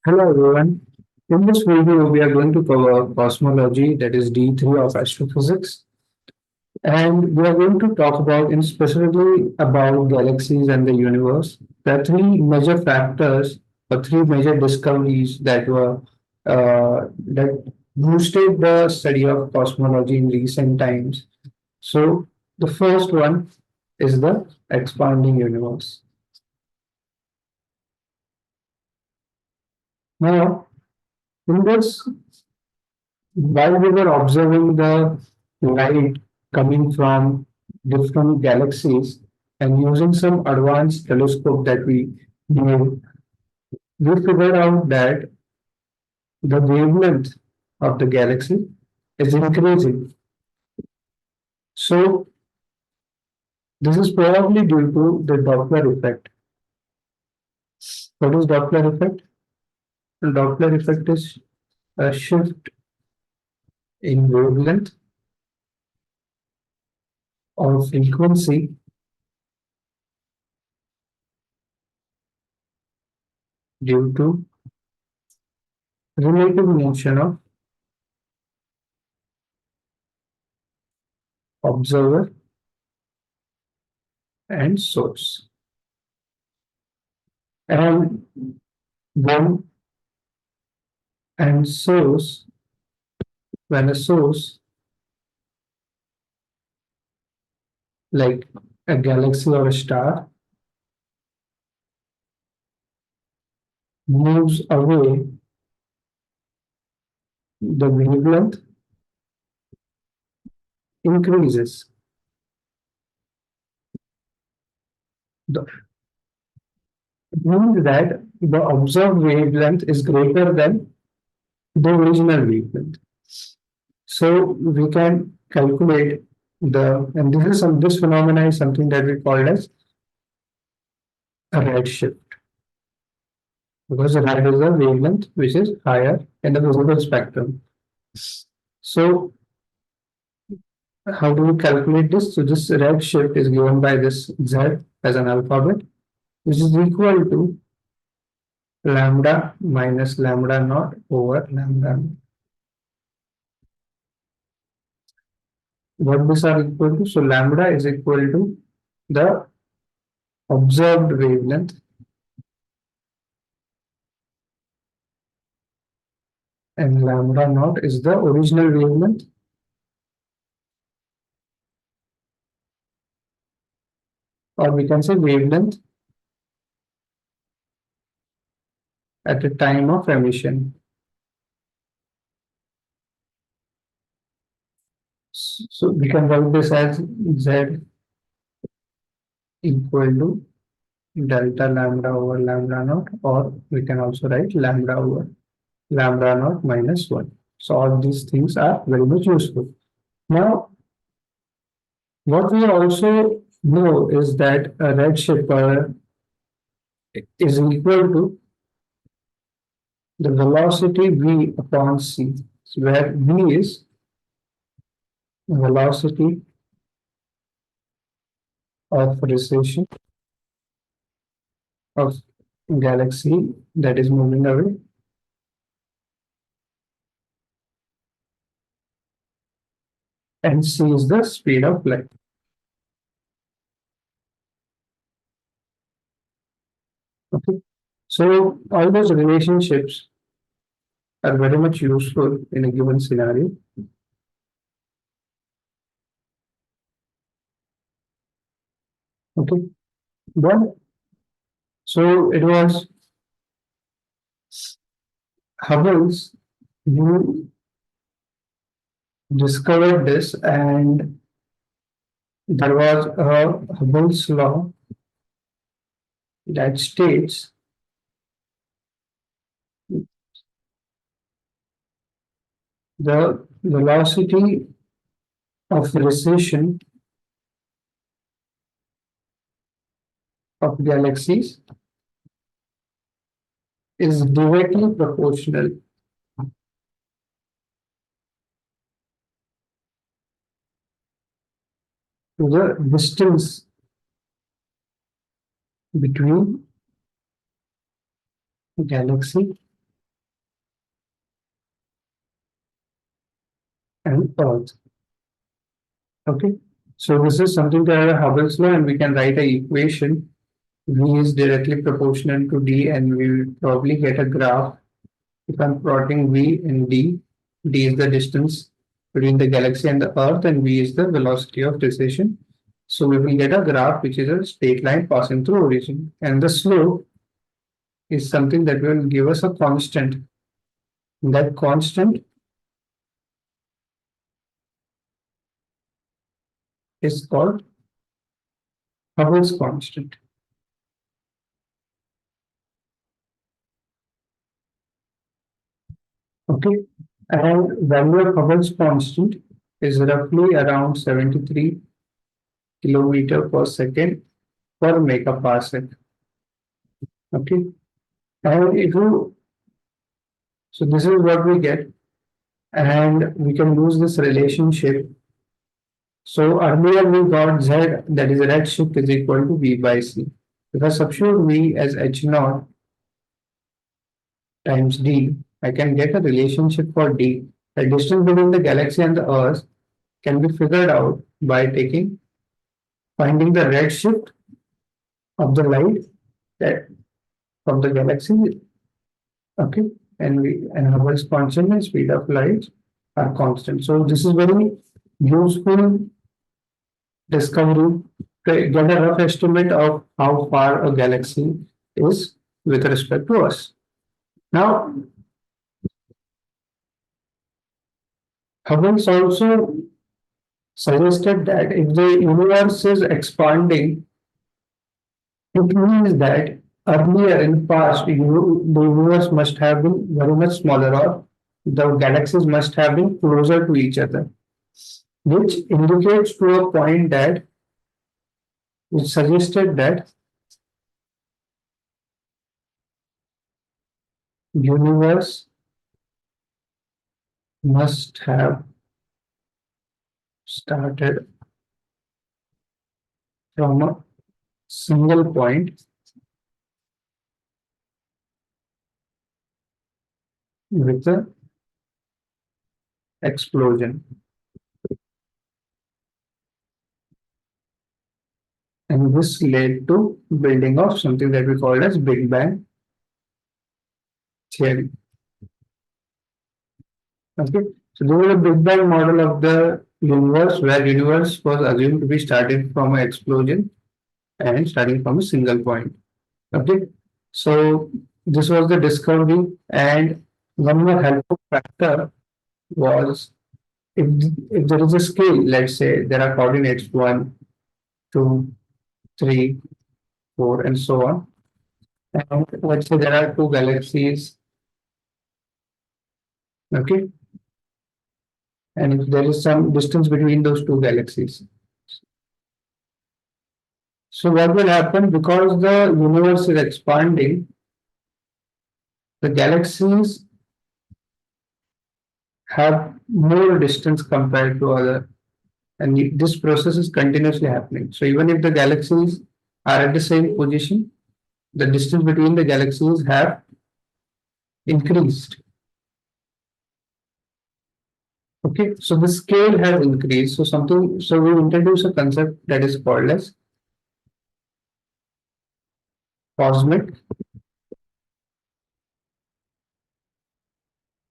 Hello everyone. In this video, we are going to cover cosmology, that is D3 of astrophysics, and we are going to talk about, in specifically about galaxies and the universe. There are three major factors or three major discoveries that boosted the study of cosmology in recent times. So, the first one is the expanding universe. Now, in this while we were observing the light coming from different galaxies and using some advanced telescope that we made, we figured out that the wavelength of the galaxy is increasing. So this is probably due to the Doppler effect. What is Doppler effect? The Doppler effect is a shift in wavelength or frequency due to relative motion of observer and source. And one and source, when a source like a galaxy or a star moves away, the wavelength increases. The, it means that the observed wavelength is greater than the original wavelength. So we can calculate and this phenomena is something that we call as a redshift, because red is the wavelength which is higher in the visible spectrum. So how do we calculate this? So this redshift is given by this z as an alphabet, which is equal to lambda minus lambda naught over lambda naught. What these are equal to? So lambda is equal to the observed wavelength and lambda naught is the original wavelength, or we can say wavelength at the time of emission. So we can write this as z equal to delta lambda over lambda naught, or we can also write lambda over lambda naught minus 1. So all these things are very much useful. Now, what we also know is that a redshift is equal to the velocity v upon c, where v is velocity of recession of galaxy that is moving away, and c is the speed of light. Okay, so all those relationships are very much useful in a given scenario. Okay, then so it was Hubble's who discovered this, and there was a Hubble's law that states the velocity of recession of galaxies is directly proportional to the distance between galaxy and Earth. Okay. So this is something called Hubble's law, and we can write a equation. V is directly proportional to D, and we will probably get a graph. If I'm plotting V and D, D is the distance between the galaxy and the Earth, and V is the velocity of precession. So we will get a graph which is a straight line passing through origin, and the slope is something that will give us a constant. That constant is called Hubble's constant. Okay, and value of Hubble's constant is roughly around 73 kilometer per second per megaparsec. Okay, and if you so this is what we get, and we can use this relationship. So earlier we got Z, that is redshift, is equal to V by C. If I substitute V as H naught times D, I can get a relationship for D. The distance between the galaxy and the Earth can be figured out by finding the redshift of the light that from the galaxy. Okay, and Hubble's constant and speed of light are constant. So this is very useful discovery to get a rough estimate of how far a galaxy is with respect to us. Now, Hubble's also suggested that if the universe is expanding, it means that earlier in past, the universe must have been very much smaller, or the galaxies must have been closer to each other, which indicates to a point that which suggested that universe must have started from a single point with a explosion, and this led to building of something that we call as Big Bang theory. Okay, so there was a Big Bang model of the universe where universe was assumed to be starting from an explosion and starting from a single point. Okay, so this was the discovery, and one more helpful factor was if if there is a scale, let's say there are coordinates 1, 2, 3, 4, and so on. And let's say there are two galaxies, okay, and if there is some distance between those two galaxies. So what will happen because the universe is expanding, the galaxies have more distance compared to other, and this process is continuously happening. So even if the galaxies are at the same position, the distance between the galaxies have increased. Okay, so the scale has increased. So we introduce a concept that is called as cosmic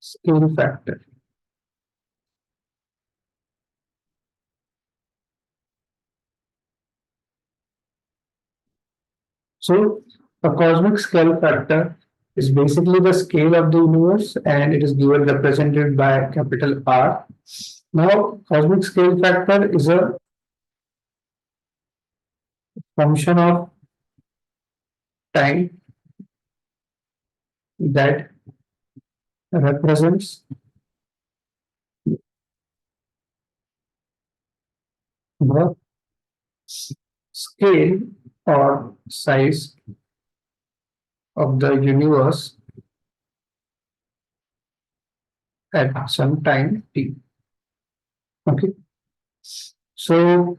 scale factor. So a cosmic scale factor is basically the scale of the universe, and it is given represented by capital R. Now, cosmic scale factor is a function of time that represents the scale or size of the universe at some time t. Okay, so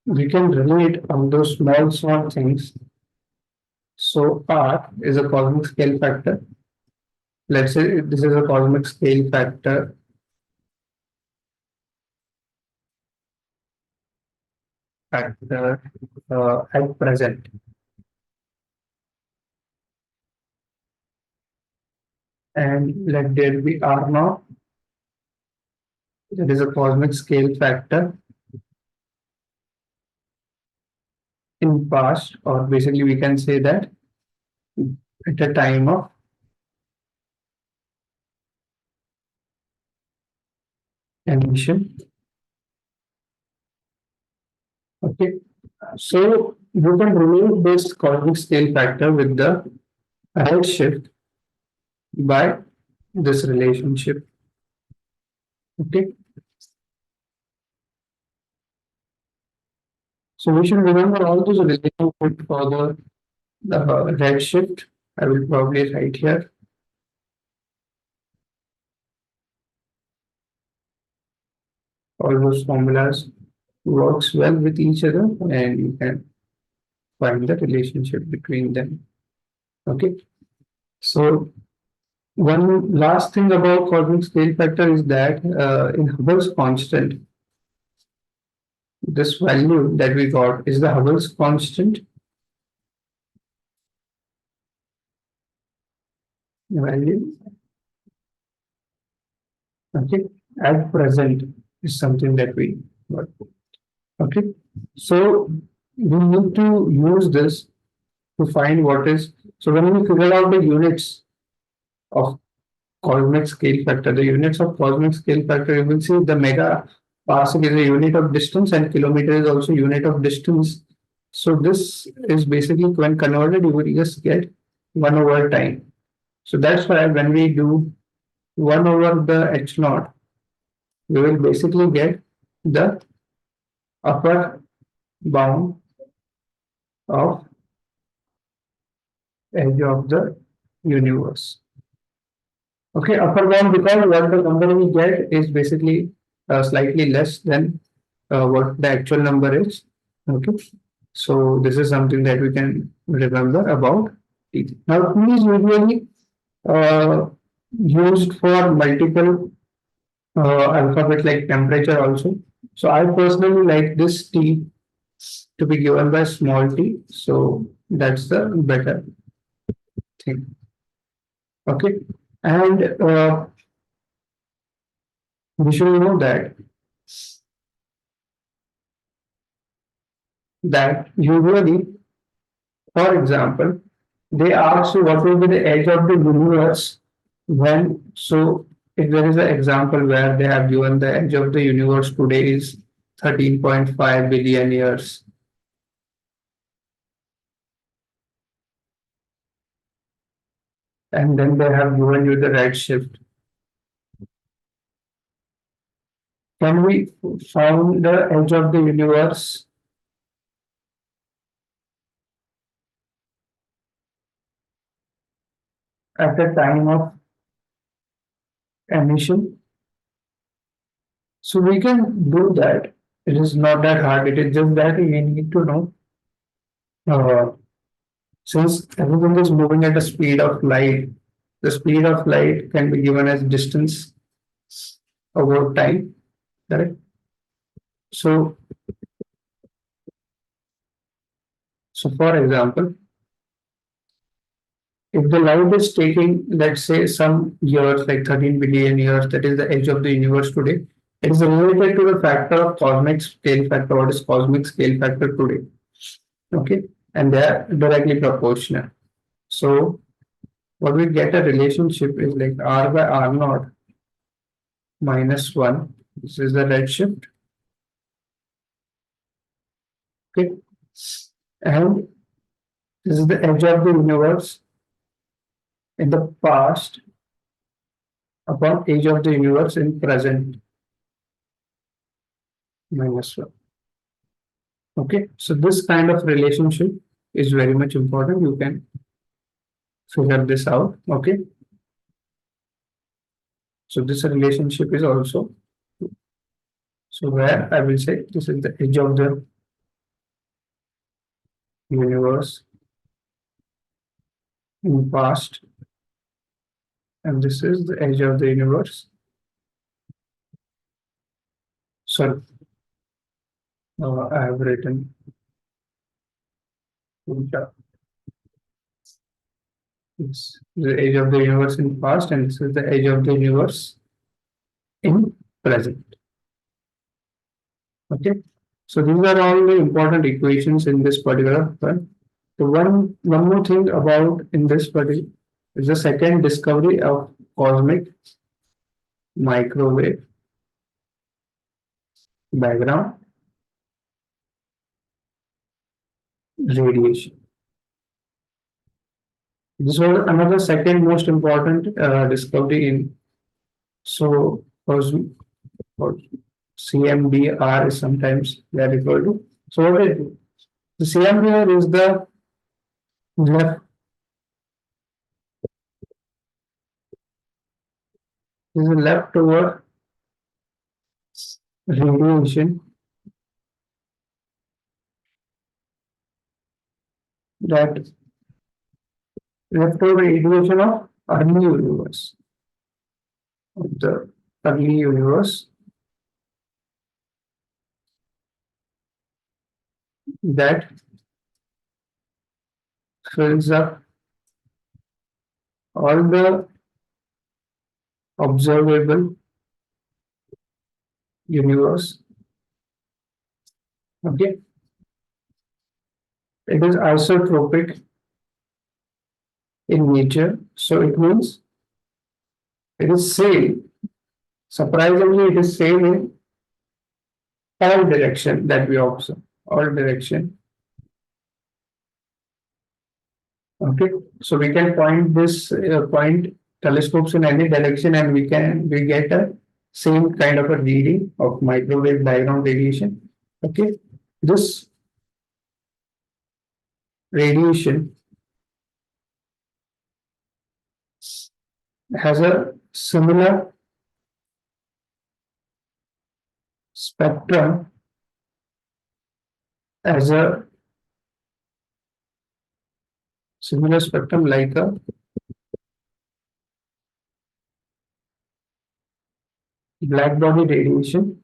we can relate on those small things. So R is a cosmic scale factor. Let's say this is a cosmic scale factor factor at present. And let there be R naught, that is a cosmic scale factor in past, or basically we can say that at a time of emission. Okay, so you can relate this cosmic scale factor with the redshift by this relationship. Okay, so we should remember all those relationships for the redshift. I will probably write here all those formulas works well with each other, and you can find the relationship between them. Okay, so one last thing about cosmic scale factor is that in Hubble's constant, this value that we got is the Hubble's constant value. Okay, at present is something that we got. Okay, so we need to use this to find what is. So when we figure out the units of cosmic scale factor, the units of cosmic scale factor, you will see the mega parsec is a unit of distance and kilometer is also unit of distance. So this is basically when converted, you will just get 1 over time. So that's why when we do 1 over the h naught, we will basically get the upper bound of edge of the universe. Okay, upper bound because what the number we get is basically slightly less than what the actual number is. Okay, so this is something that we can remember about T. Now, T is usually uh, used for multiple alphabet like temperature also. So I personally like this T to be given by small t. So that's the better thing. Okay, and we should know that usually, for example, they ask you what will be the edge of the universe when. So if there is an example where they have given the edge of the universe today is 13.5 billion years, and then they have given you the redshift. Can we find the edge of the universe at the time of emission? So we can do that. It is not that hard. It is just that we need to know, uh, since everything is moving at the speed of light, the speed of light can be given as distance over time, correct? So, so for example, if the light is taking, let's say, some years, like 13 billion years, that is the age of the universe today, it is related to the factor of cosmic scale factor. What is cosmic scale factor today? Okay, and they are directly proportional. So what we get a relationship is like R by R naught minus 1. This is the redshift. Okay, and this is the edge of the universe in the past upon age of the universe in present minus 1. Okay, so this kind of relationship is very much important. You can figure this out. Okay, so this relationship is also, so where I will say this is the edge of the universe in past, and this is the edge of the universe. Sorry, I have written Ulta. It's the age of the universe in past, and this is the age of the universe in present. Okay. So these are all the important equations in this particular one. The one more thing about in this particular is the second discovery of cosmic microwave background radiation. This was another second most important discovery in cosmic or CMBR is sometimes they are referred to. So what is it? The CMBR is the left is a leftover radiation that leftover radiation of early universe of the early universe that fills up all the observable universe. Okay, it is isotropic in nature, so it means it is same. Surprisingly, it is same in all direction that we observe. All direction. Okay, so we can point telescopes in any direction, and we get a same kind of a reading of microwave background radiation. Okay, this radiation has a similar spectrum as a like a black body radiation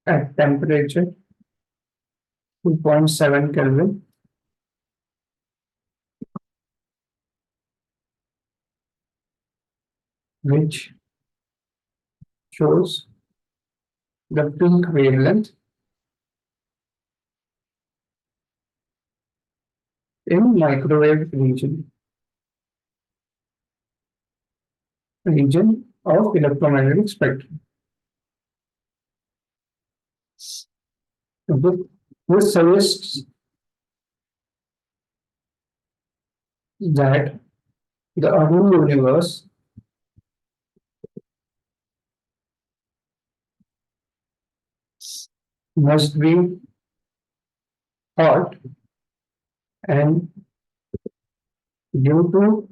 at temperature 2.7 Kelvin, which shows the peak wavelength in microwave region of electromagnetic spectrum. This suggests that the early universe must be hot, and due to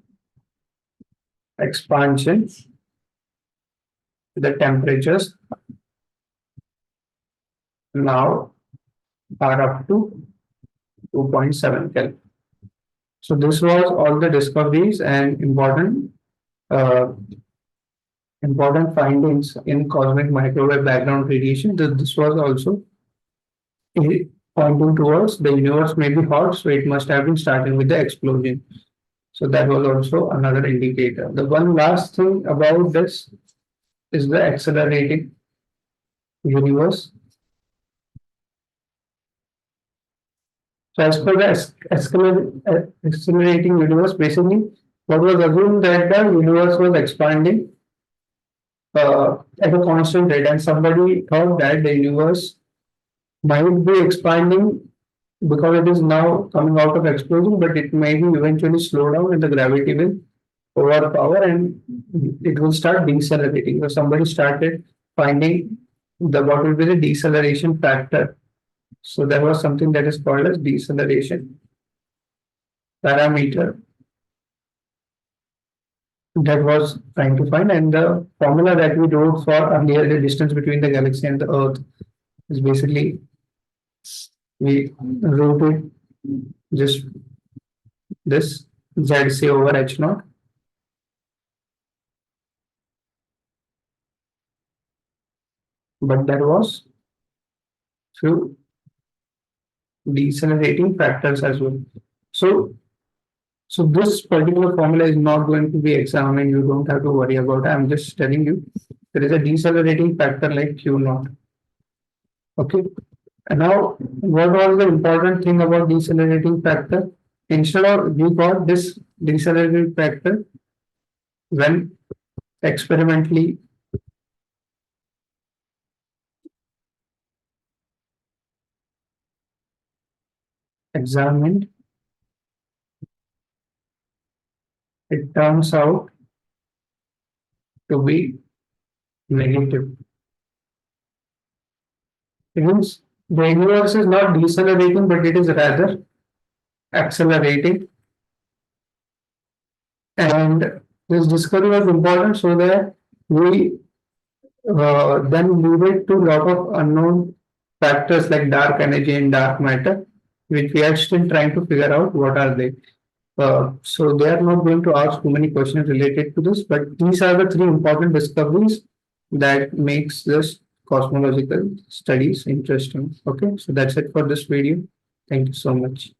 expansion, the temperatures now are up to 2.7 Kelvin. So this was all the discoveries and uh, important findings in cosmic microwave background radiation. This was also pointing towards the universe may be hot, so it must have been starting with the explosion. So that was also another indicator. The one last thing about this is the accelerating universe. So as per the accelerating universe, basically what was assumed that the universe was expanding at a constant rate, and somebody thought that the universe might be expanding because it is now coming out of explosion, but it may be eventually slow down and the gravity will overpower and it will start decelerating. So somebody started finding the what will be the deceleration factor. So there was something that is called as deceleration parameter that was trying to find, and the formula that we wrote for earlier the distance between the galaxy and the Earth is basically we wrote it just this ZC over H naught. but there was few decelerating factors as well. So, so this particular formula is not going to be examined. You don't have to worry about it. I'm just telling you there is a decelerating factor like Q naught. Okay. And now, what was the important thing about decelerating factor? Instead of we got this decelerating factor when experimentally examined, it turns out to be negative. It means the universe is not decelerating, but it is rather accelerating. And this discovery was important so that we then leave it to a lot of unknown factors like dark energy and dark matter, which we are still trying to figure out what are they. So they are not going to ask too many questions related to this, but these are the three important discoveries that makes this cosmological studies interesting. Okay, so that's it for this video. Thank you so much.